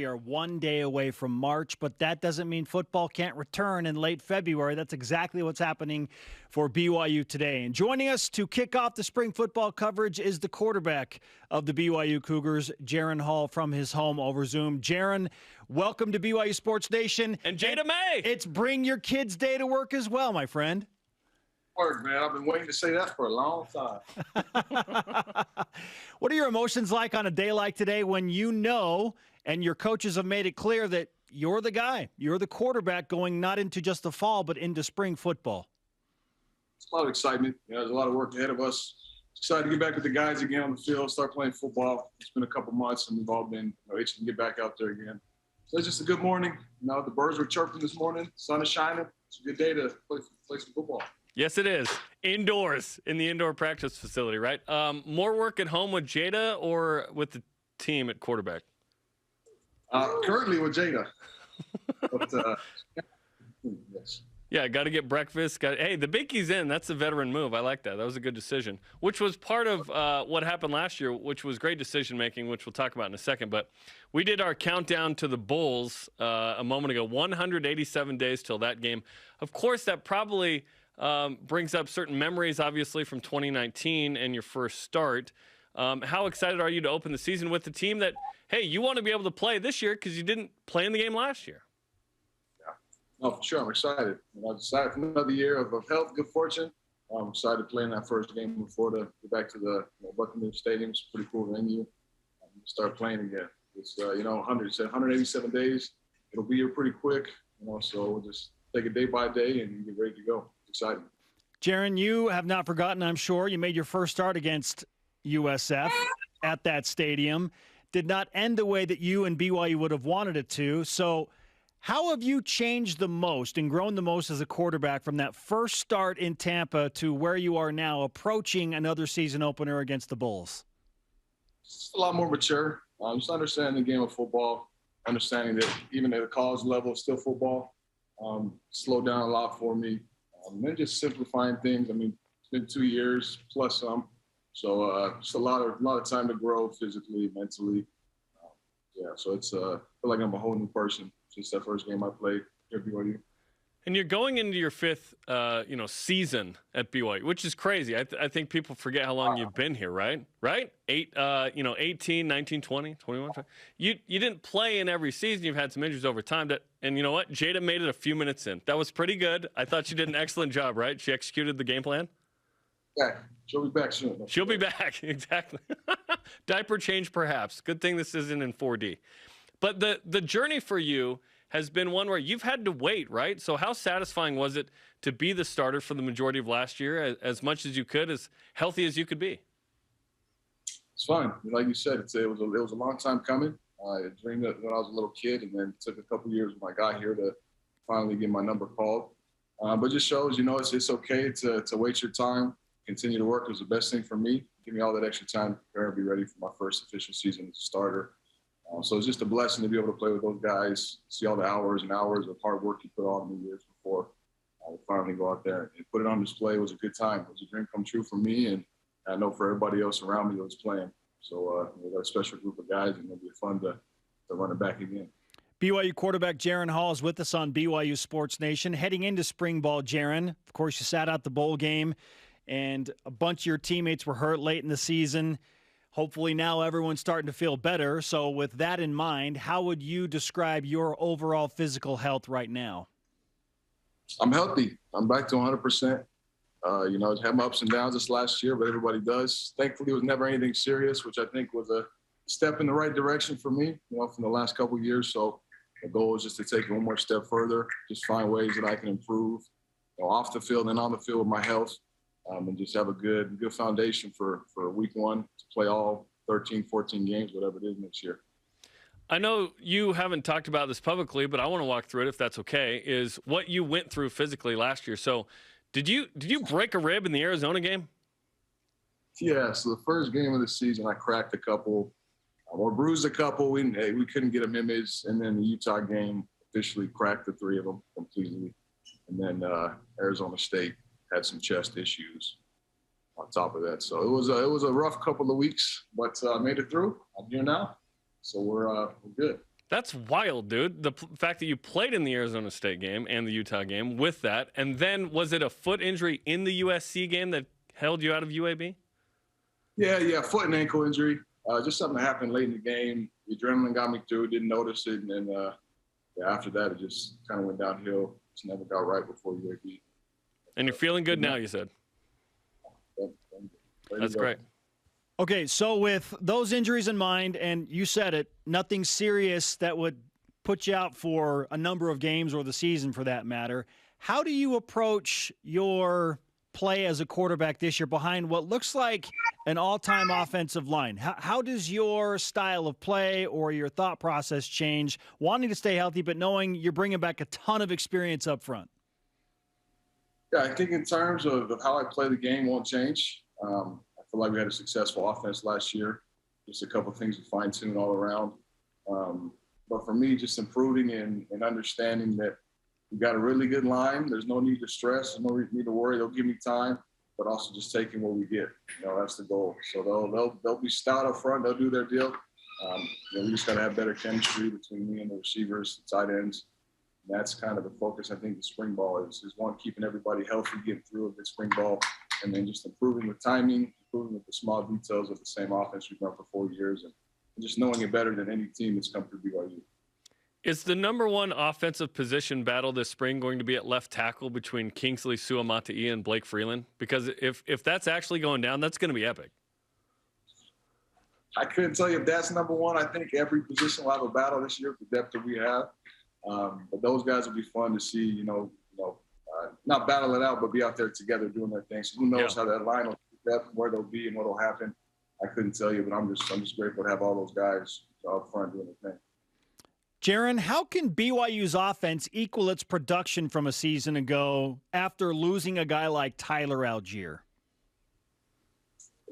are one day away from March, but that doesn't mean football can't return in late February. That's exactly what's happening for BYU today. And joining us to kick off the spring football coverage is the quarterback of the BYU Cougars, Jaren Hall, from his home over Zoom. Jaren, welcome to BYU Sports Nation. And Jada May. It's Bring Your Kids Day to work as well, my friend. Word, man. I've been waiting to say that for a long time. What are your emotions like on a day like today when you know and your coaches have made it clear that you're the guy, you're the quarterback going not into just the fall but into spring football? It's a lot of excitement. There's a lot of work ahead of us. Excited to get back with the guys again on the field, start playing football. It's been a couple months, and we've all been itching to get back out there again. So it's just a good morning. The birds were chirping this morning. Sun is shining. It's a good day to play some football. Yes, it is. Indoors, in the indoor practice facility, right? More work at home with Jada or with the team at quarterback? Currently with Jada. But, yes. Yeah, got to get breakfast. Hey, the Binky's in. That's a veteran move. I like that. That was a good decision, which was part of what happened last year, which was great decision-making, which we'll talk about in a second. But we did our countdown to the Bulls a moment ago, 187 days till that game. Of course, that probably brings up certain memories, obviously, from 2019 and your first start. How excited are you to open the season with the team that, hey, you want to be able to play this year because you didn't play in the game last year? No, for sure. I'm excited. I'm excited for another year of health, good fortune. I'm excited to play in that first game in Florida, get back to the Buccaneer Stadium. It's a pretty cool venue. Start playing again. It's, 187 days. It'll be here pretty quick, so we'll just take it day by day and get ready to go. It's exciting. Jaren, you have not forgotten, I'm sure. You made your first start against USF at that stadium. Did not end the way that you and BYU would have wanted it to. So how have you changed the most and grown the most as a quarterback from that first start in Tampa to where you are now, approaching another season opener against the Bulls? It's a lot more mature. Just understanding the game of football, understanding that even at the college level, it's still football. Slowed down a lot for me. And just simplifying things. It's been 2 years plus some. So just a lot of time to grow physically, mentally. So it's I feel like I'm a whole new person since that first game I played at BYU. And you're going into your fifth, season at BYU, which is crazy. I think people forget how long you've been here, right? Right? 18, 19, 20, 21. 20. You didn't play in every season. You've had some injuries over time. And you know what? Jada made it a few minutes in. That was pretty good. I thought she did an excellent job, right? She executed the game plan. Yeah, she'll be back soon. She'll be back, exactly. Diaper change, perhaps. Good thing this isn't in 4D. But the journey for you has been one where you've had to wait, right? So how satisfying was it to be the starter for the majority of last year, as much as you could, as healthy as you could be? It's fun. Like you said, it was a long time coming. I dreamed it when I was a little kid, and then it took a couple years when I got here to finally get my number called. But just shows, it's okay to wait your time, continue to work. It was the best thing for me. Give me all that extra time to prepare and be ready for my first official season as a starter. So it's just a blessing to be able to play with those guys, see all the hours and hours of hard work you put on in the years before we finally go out there and put it on display. It was a good time. It was a dream come true for me, and I know for everybody else around me that was playing. So we got a special group of guys, and it'll be fun to run it back again. BYU quarterback Jaren Hall is with us on BYU Sports Nation. Heading into spring ball, Jaren, of course, you sat out the bowl game, and a bunch of your teammates were hurt late in the season. Hopefully now everyone's starting to feel better. So with that in mind, how would you describe your overall physical health right now? I'm healthy. I'm back to 100%. I had my ups and downs this last year, but everybody does. Thankfully, it was never anything serious, which I think was a step in the right direction for me, from the last couple of years. So the goal is just to take it one more step further, just find ways that I can improve, off the field and on the field with my health. And just have a good foundation for week one to play all 13, 14 games, whatever it is next year. I know you haven't talked about this publicly, but I want to walk through it if that's okay, is what you went through physically last year. So did you break a rib in the Arizona game? Yeah, so the first game of the season, I cracked a couple or bruised a couple. We couldn't get them imaged. And then the Utah game officially cracked the three of them completely. And then Arizona State had some chest issues on top of that. So it was a rough couple of weeks, but made it through. I'm here now, so we're good. That's wild, dude. The fact that you played in the Arizona State game and the Utah game with that, and then was it a foot injury in the USC game that held you out of UAB? Yeah, foot and ankle injury. Just something that happened late in the game. The adrenaline got me through. Didn't notice it, and then after that, it just kind of went downhill. Just never got right before UAB. And you're feeling good now, you said. That's great. Okay, so with those injuries in mind, and you said it, nothing serious that would put you out for a number of games or the season for that matter, how do you approach your play as a quarterback this year behind what looks like an all-time offensive line? How does your style of play or your thought process change, wanting to stay healthy but knowing you're bringing back a ton of experience up front? Yeah, I think in terms of how I play the game won't change. I feel like we had a successful offense last year. Just a couple of things to fine-tune all around. But for me, just improving and understanding that we got a really good line. There's no need to stress. There's no need to worry. They'll give me time, but also just taking what we get. That's the goal. So they'll be stout up front. They'll do their deal. We just got to have better chemistry between me and the receivers, the tight ends. And that's kind of the focus. I think the spring ball is one, keeping everybody healthy, getting through a good spring ball, and then just improving with timing, improving with the small details of the same offense we've done for 4 years, and just knowing it better than any team that's come through BYU. Is the number one offensive position battle this spring going to be at left tackle between Kingsley Suamataia and Blake Freeland? Because if that's actually going down, that's going to be epic. I couldn't tell you if that's number one. I think every position will have a battle this year with the depth that we have. But those guys will be fun to see, not battle it out, but be out there together doing their thing. So who knows how that line will be, where they'll be, and what will happen. I couldn't tell you, but I'm just grateful to have all those guys up front doing their thing. Jaren, how can BYU's offense equal its production from a season ago after losing a guy like Tyler Algier?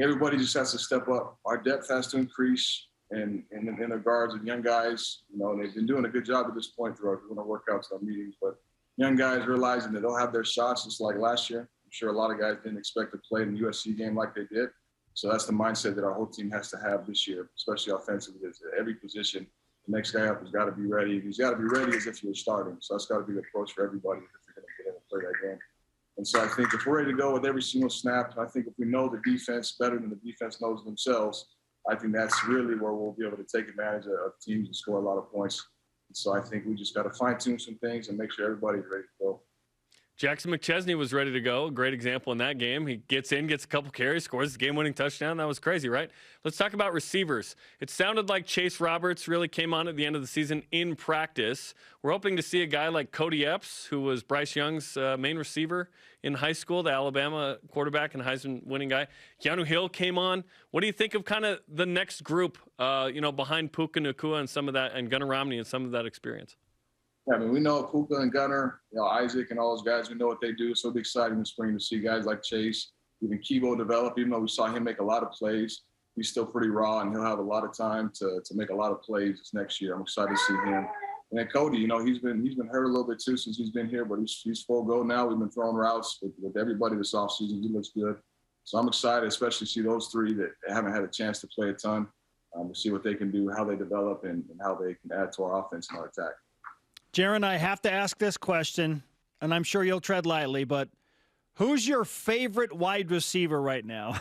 Everybody just has to step up. Our depth has to increase, and in the guards and young guys, they've been doing a good job at this point throughout our workouts and our meetings, but young guys realizing that they'll have their shots just like last year. I'm sure a lot of guys didn't expect to play in the USC game like they did. So that's the mindset that our whole team has to have this year, especially offensively. Is every position, the next guy up has got to be ready. He's got to be ready as if he was starting. So that's got to be the approach for everybody if you're going to get in and play that game. And so I think if we're ready to go with every single snap, I think if we know the defense better than the defense knows themselves, I think that's really where we'll be able to take advantage of teams and score a lot of points. And so I think we just got to fine-tune some things and make sure everybody's ready to go. Jackson McChesney was ready to go. A great example in that game. He gets in, gets a couple carries, scores the game-winning touchdown. That was crazy, right? Let's talk about receivers. It sounded like Chase Roberts really came on at the end of the season in practice. We're hoping to see a guy like Cody Epps, who was Bryce Young's main receiver in high school, the Alabama quarterback and Heisman-winning guy. Keanu Hill came on. What do you think of kind of the next group, behind Puka Nacua and some of that, and Gunnar Romney and some of that experience? Yeah, we know Puka and Gunnar, Isaac and all those guys. We know what they do. So it'll be exciting in spring to see guys like Chase, even Kibo develop. Even though we saw him make a lot of plays, he's still pretty raw, and he'll have a lot of time to make a lot of plays this next year. I'm excited to see him. And then Cody, he's been hurt a little bit too since he's been here, but he's full go now. We've been throwing routes with everybody this offseason. He looks good. So I'm excited, especially to see those three that haven't had a chance to play a ton, to see what they can do, how they develop, and how they can add to our offense and our attack. Jaren, I have to ask this question, and I'm sure you'll tread lightly, but who's your favorite wide receiver right now?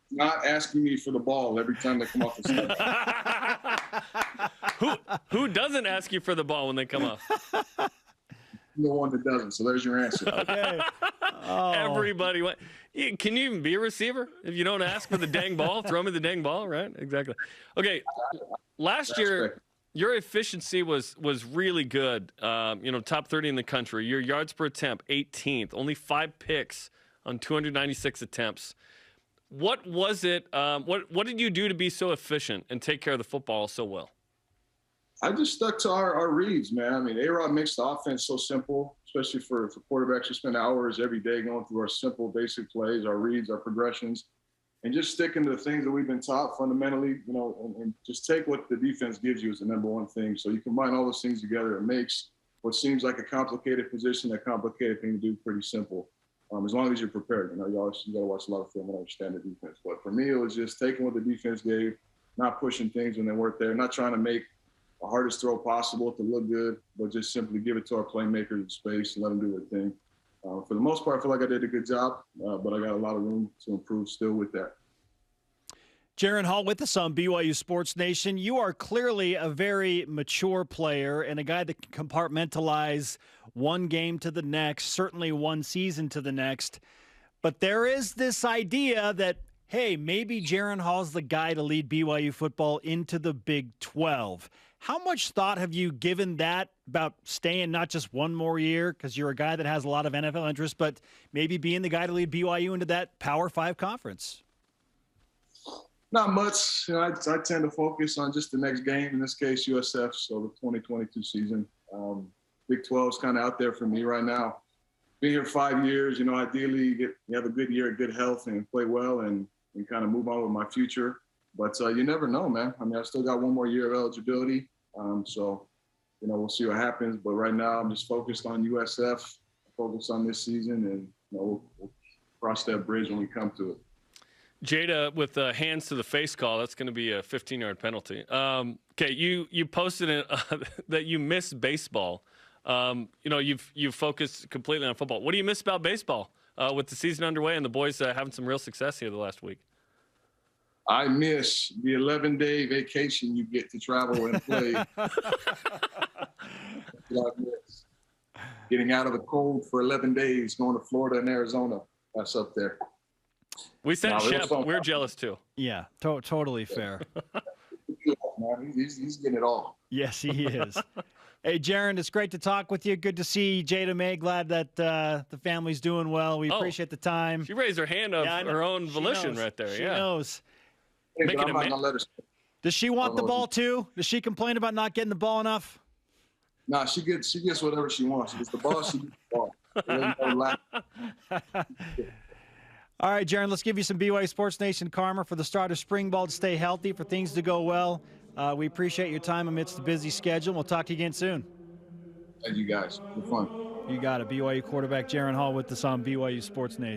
Not asking me for the ball every time they come off the snap. Who doesn't ask you for the ball when they come off? The one that doesn't. So there's your answer. Okay. Oh. Everybody. Can you even be a receiver if you don't ask for the dang ball? Throw me the dang ball, right? Exactly. Okay. Last year, your efficiency was really good. Top 30 in the country. Your yards per attempt, 18th. Only 5 picks on 296 attempts. What was it? What did you do to be so efficient and take care of the football so well? I just stuck to our reads, man. I mean, A-Rod makes the offense so simple, especially for quarterbacks who spend hours every day going through our simple, basic plays, our reads, our progressions, and just sticking to the things that we've been taught fundamentally, and just take what the defense gives you as the number one thing. So you combine all those things together, it makes what seems like a complicated position, a complicated thing to do, pretty simple. As long as you're prepared, you got to watch a lot of film and understand the defense. But for me, it was just taking what the defense gave, not pushing things when they weren't there, not trying to make the hardest throw possible to look good, but just simply give it to our playmakers in space and let them do their thing. For the most part, I feel like I did a good job, but I got a lot of room to improve still with that. Jaren Hall with us on BYU Sports Nation. You are clearly a very mature player and a guy that can compartmentalize one game to the next, certainly one season to the next. But there is this idea that, hey, maybe Jaren Hall's the guy to lead BYU football into the Big 12. How much thought have you given that about staying not just one more year, because you're a guy that has a lot of NFL interest, but maybe being the guy to lead BYU into that Power 5 conference? Not much. I tend to focus on just the next game, in this case, USF, so the 2022 season. Big 12 is kind of out there for me right now. Been here 5 years, ideally you have a good year, good health, and play well and kind of move on with my future. But you never know, man. I mean, I still got one more year of eligibility. So, we'll see what happens. But right now I'm just focused on USF, focused on this season, and we'll cross that bridge when we come to it. Jada, with the hands to the face call, that's going to be a 15-yard penalty. Okay, you posted it, that you miss baseball. You've focused completely on football. What do you miss about baseball with the season underway and the boys having some real success here the last week? I miss the 11-day vacation you get to travel and play. I miss getting out of the cold for 11 days, going to Florida and Arizona. That's up there. We sent Shep. We're jealous too. Yeah, totally fair. He's getting it all. Yes, he is. Hey, Jaren, it's great to talk with you. Good to see Jada May. Glad that the family's doing well. We appreciate the time. She raised her hand of her own volition right there. She knows. Hey, I'm not gonna let her. Does she want the ball too? Does she complain about not getting the ball enough? Nah, she gets whatever she wants. She gets the ball, she gets the ball. All right, Jaren, let's give you some BYU Sports Nation karma for the start of spring ball to stay healthy, for things to go well. We appreciate your time amidst the busy schedule. We'll talk to you again soon. Thank you, guys. It was fun. You got it. BYU quarterback Jaren Hall with us on BYU Sports Nation.